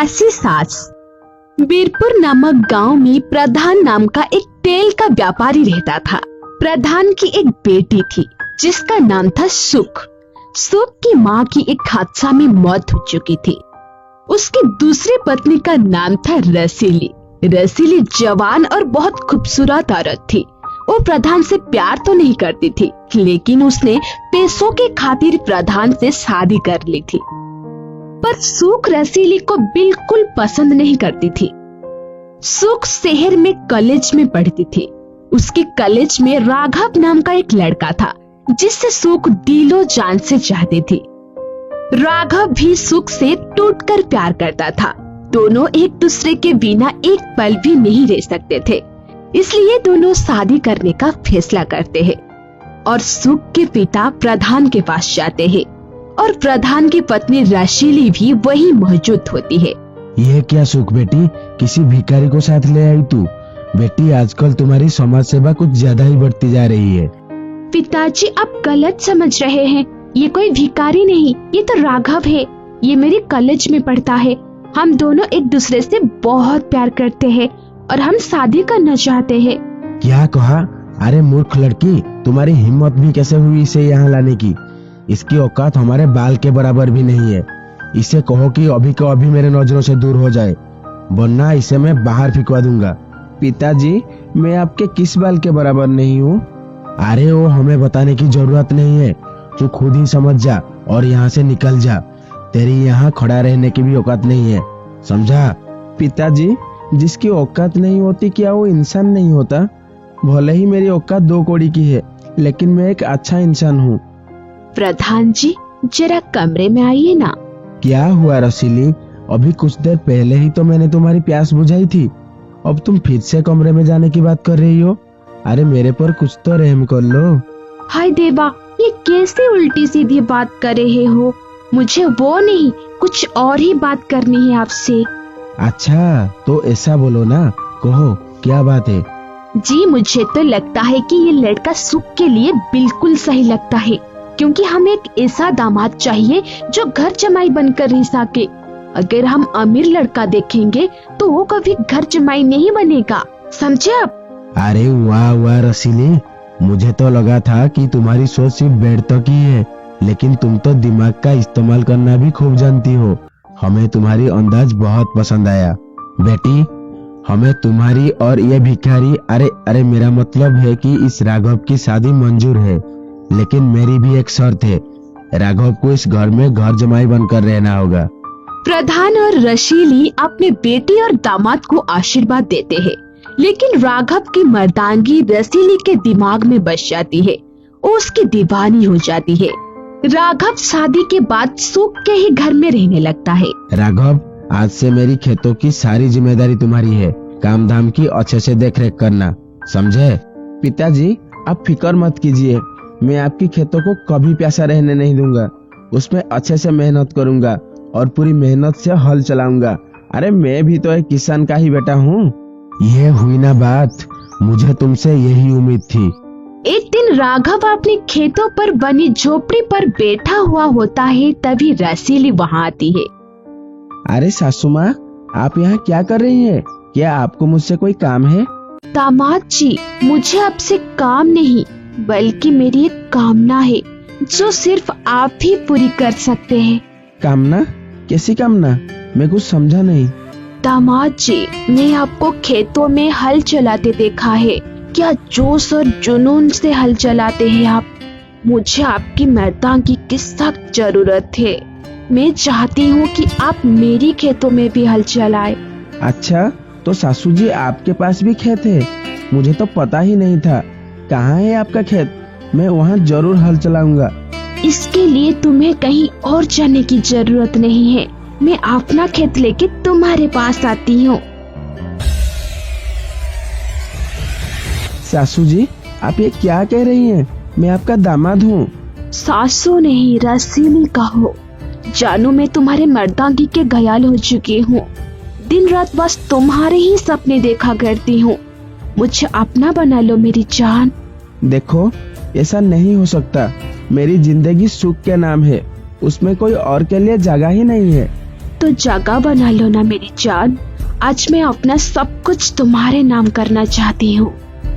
प्यासी सास। बीरपुर नामक गांव में प्रधान नाम का एक तेल का व्यापारी रहता था। प्रधान की एक बेटी थी जिसका नाम था सुख। सुख की माँ की एक हादसा में मौत हो चुकी थी। उसकी दूसरी पत्नी का नाम था रसीली। रसीली जवान और बहुत खूबसूरत औरत थी। वो प्रधान से प्यार तो नहीं करती थी, लेकिन उसने पैसों के खातिर प्रधान से शादी कर ली थी। पर सुख रसीली को बिल्कुल पसंद नहीं करती थी। सुख शहर में कॉलेज में पढ़ती थी। उसके कॉलेज में राघव नाम का एक लड़का था जिससे सुख दिलो जान से चाहती थी। राघव भी सुख से टूटकर प्यार करता था। दोनों एक दूसरे के बिना एक पल भी नहीं रह सकते थे, इसलिए दोनों शादी करने का फैसला करते हैं और सुख के पिता प्रधान के पास जाते हैं और प्रधान की पत्नी रसीली भी वहीं मौजूद होती है। यह क्या सुख बेटी, किसी भिखारी को साथ ले आई तू? बेटी आजकल तुम्हारी समाज सेवा कुछ ज्यादा ही बढ़ती जा रही है। पिताजी आप गलत समझ रहे हैं। ये कोई भिखारी नहीं, ये तो राघव है। ये मेरे कॉलेज में पढ़ता है। हम दोनों एक दूसरे से बहुत प्यार करते हैं और हम शादी करना चाहते हैं। क्या कहा? अरे मूर्ख लड़की, तुम्हारी हिम्मत भी कैसे हुई इसे यहाँ लाने की? इसकी औकात हमारे बाल के बराबर भी नहीं है। इसे कहो कि अभी को अभी मेरे नजरों से दूर हो जाए, वरना इसे मैं बाहर फिकवा दूंगा। पिताजी, मैं आपके किस बाल के बराबर नहीं हूँ? अरे वो हमें बताने की जरूरत नहीं है, तू खुद ही समझ जा और यहाँ से निकल जा। तेरी यहाँ खड़ा रहने की भी औकात नहीं है, समझा? पिताजी, जिसकी औकात नहीं होती क्या वो इंसान नहीं होता? भले ही मेरी औकात 2 कौड़ी की है, लेकिन मैं एक अच्छा इंसान हूँ। प्रधान जी, जरा कमरे में आइए ना। क्या हुआ रसीली? अभी कुछ देर पहले ही तो मैंने तुम्हारी प्यास बुझाई थी, अब तुम फिर से कमरे में जाने की बात कर रही हो? अरे मेरे पर कुछ तो रहम कर लो। हाय देवा, ये कैसे उल्टी सीधी बात कर रहे हो? मुझे वो नहीं, कुछ और ही बात करनी है आपसे। अच्छा तो ऐसा बोलो ना, कहो क्या बात है? जी मुझे तो लगता है कि ये लड़का सुख के लिए बिल्कुल सही लगता है, क्योंकि हमें एक ऐसा दामाद चाहिए जो घर जमाई बनकर रह सके। अगर हम अमीर लड़का देखेंगे तो वो कभी घर जमाई नहीं बनेगा, समझे आप? अरे वाह वाह रसीली, मुझे तो लगा था कि तुम्हारी सोच सिर्फ बेड तक ही है, लेकिन तुम तो दिमाग का इस्तेमाल करना भी खूब जानती हो। हमें तुम्हारी अंदाज बहुत पसंद आया। बेटी, हमें तुम्हारी और ये भिखारी, अरे मेरा मतलब है कि इस राघव की शादी मंजूर है, लेकिन मेरी भी एक शर्त है। राघव को इस घर में घर जमाई बनकर रहना होगा। प्रधान और रसीली अपने बेटी और दामाद को आशीर्वाद देते हैं, लेकिन राघव की मर्दानगी रसीली के दिमाग में बस जाती है। वो उसकी दीवानी हो जाती है। राघव शादी के बाद सुख के ही घर में रहने लगता है। राघव, आज से मेरी खेतों की सारी जिम्मेदारी तुम्हारी है। काम धाम की अच्छे से देख रेख करना, समझे? पिताजी, आप फिक्र मत कीजिए, मैं आपकी खेतों को कभी प्यासा रहने नहीं दूंगा। उसमें अच्छे से मेहनत करूंगा और पूरी मेहनत से हल चलाऊंगा। अरे मैं भी तो एक किसान का ही बेटा हूँ। ये हुई ना बात, मुझे तुमसे यही उम्मीद थी। एक दिन राघव अपने खेतों पर बनी झोपड़ी पर बैठा हुआ होता है, तभी रसीली वहाँ आती है। अरे सासू माँ, आप यहाँ क्या कर रही हैं? क्या आपको मुझसे कोई काम है? दामाद जी, मुझे आपसे काम नहीं, बल्कि मेरी एक कामना है जो सिर्फ आप ही पूरी कर सकते हैं। कामना? कैसी कामना? मैं कुछ समझा नहीं। दामाद जी, मैं आपको खेतों में हल चलाते देखा है। क्या जोश और जुनून से हल चलाते हैं आप। मुझे आपकी मर्दानगी की सख्त जरूरत है। मैं चाहती हूँ कि आप मेरी खेतों में भी हल चलाएं। अच्छा, तो सासू जी आपके पास भी खेत है? मुझे तो पता ही नहीं था। कहाँ है आपका खेत? मैं वहाँ जरूर हल चलाऊंगा। इसके लिए तुम्हें कहीं और जाने की जरूरत नहीं है। मैं अपना खेत लेके तुम्हारे पास आती हूँ। सासू जी, आप ये क्या कह रही हैं? मैं आपका दामाद हूँ। सासू नहीं, रसीली कहो। जानू, मैं तुम्हारे मर्दानगी के घायल हो चुकी हूँ। दिन रात बस तुम्हारे ही सपने देखा करती हूँ। मुझे अपना बना लो मेरी जान। देखो, ऐसा नहीं हो सकता। मेरी जिंदगी सुख के नाम है, उसमें कोई और के लिए जगह ही नहीं है। तो जगह बना लो ना मेरी जान, आज मैं अपना सब कुछ तुम्हारे नाम करना चाहती हूँ।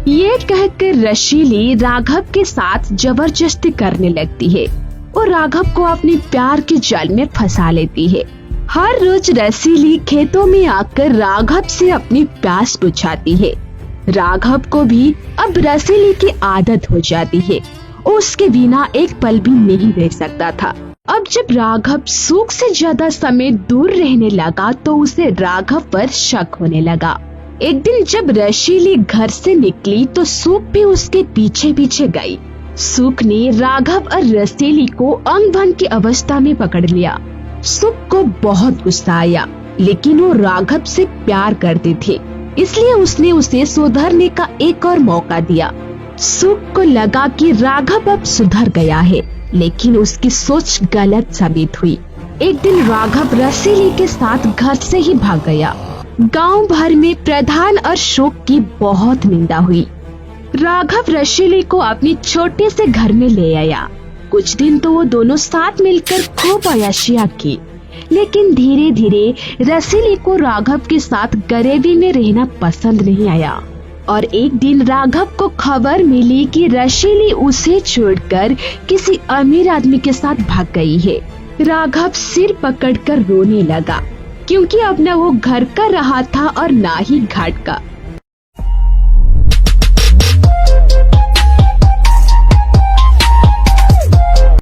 ये कहकर रसीली राघव के साथ जबरदस्ती करने लगती है और राघव को अपने प्यार के जाल में फंसा लेती है। हर रोज रसीली खेतों में आकर राघव से अपनी प्यास बुझाती है। राघव को भी अब रसीली की आदत हो जाती है। उसके बिना एक पल भी नहीं रह सकता था। अब जब राघव सुख से ज्यादा समय दूर रहने लगा तो उसे राघव पर शक होने लगा। एक दिन जब रसीली घर से निकली तो सुख भी उसके पीछे पीछे गई। सुख ने राघव और रसीली को अंग भंग की अवस्था में पकड़ लिया। सुख को बहुत गुस्सा आया, लेकिन वो राघव से प्यार करते थे, इसलिए उसने उसे सुधरने का एक और मौका दिया। सुख को लगा कि राघव अब सुधर गया है, लेकिन उसकी सोच गलत साबित हुई। एक दिन राघव रसीली के साथ घर से ही भाग गया। गांव भर में प्रधान और सुख की बहुत निंदा हुई। राघव रसीली को अपने छोटे से घर में ले आया। कुछ दिन तो वो दोनों साथ मिलकर खूब अय्याशियां की, लेकिन धीरे धीरे रसीली को राघव के साथ गरीबी में रहना पसंद नहीं आया। और एक दिन राघव को खबर मिली कि रसीली उसे छोड़कर किसी अमीर आदमी के साथ भाग गई है। राघव सिर पकड़कर रोने लगा, क्योंकि अब न वो घर का रहा था और ना ही घाट का।